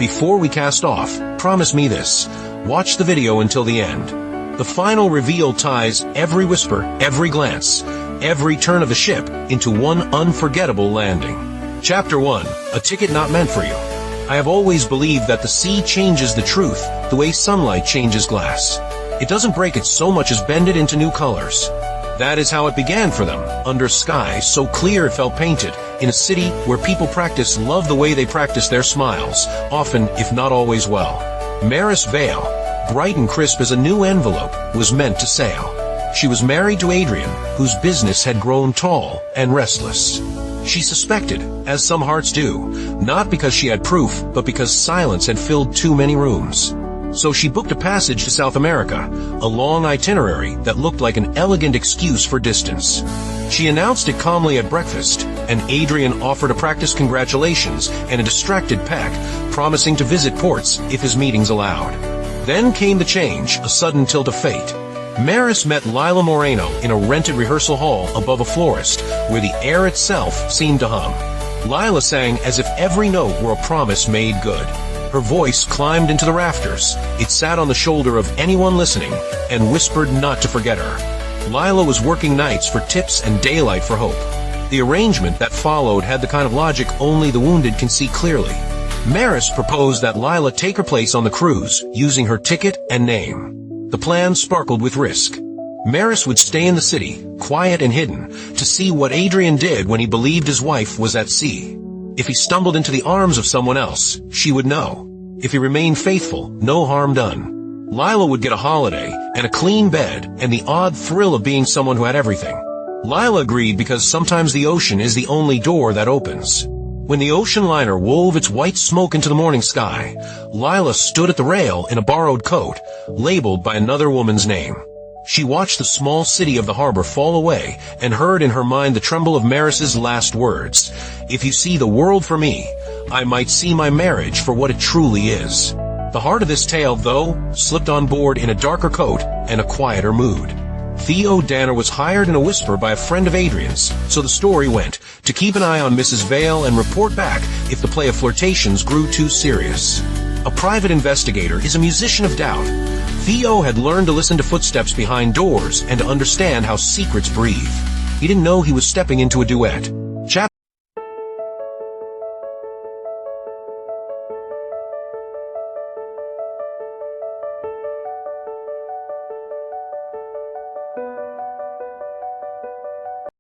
Before we cast off, promise me this. Watch the video until the end. The final reveal ties every whisper, every glance, every turn of the ship into one unforgettable landing. Chapter 1. A ticket not meant for you. I have always believed that the sea changes the truth the way sunlight changes glass. It doesn't break it so much as bend it into new colors. That is how it began for them, under skies so clear it felt painted, in a city where people practice love the way they practice their smiles, often, if not always well. Maris Vale, bright and crisp as a new envelope, was meant to sail. She was married to Adrian, whose business had grown tall and restless. She suspected, as some hearts do, not because she had proof, but because silence had filled too many rooms. So she booked a passage to South America, a long itinerary that looked like an elegant excuse for distance. She announced it calmly at breakfast, and Adrian offered a practice congratulations and a distracted peck, promising to visit ports if his meetings allowed. Then came the change, a sudden tilt of fate. Maris met Lila Moreno in a rented rehearsal hall above a florist, where the air itself seemed to hum. Lila sang as if every note were a promise made good. Her voice climbed into the rafters. It sat on the shoulder of anyone listening and whispered not to forget her. Lila was working nights for tips and daylight for hope. The arrangement that followed had the kind of logic only the wounded can see clearly. Maris proposed that Lila take her place on the cruise, using her ticket and name. The plan sparkled with risk. Maris would stay in the city, quiet and hidden, to see what Adrian did when he believed his wife was at sea. If he stumbled into the arms of someone else, she would know. If he remained faithful, no harm done. Lila would get a holiday, and a clean bed, and the odd thrill of being someone who had everything. Lila agreed because sometimes the ocean is the only door that opens. When the ocean liner wove its white smoke into the morning sky, Lila stood at the rail in a borrowed coat, labeled by another woman's name. She watched the small city of the harbor fall away and heard in her mind the tremble of Maris's last words. If you see the world for me, I might see my marriage for what it truly is. The heart of this tale, though, slipped on board in a darker coat and a quieter mood. Theo Danner was hired in a whisper by a friend of Adrian's, so the story went, to keep an eye on Mrs. Vale and report back if the play of flirtations grew too serious. A private investigator is a musician of doubt. Theo had learned to listen to footsteps behind doors and to understand how secrets breathe. He didn't know he was stepping into a duet.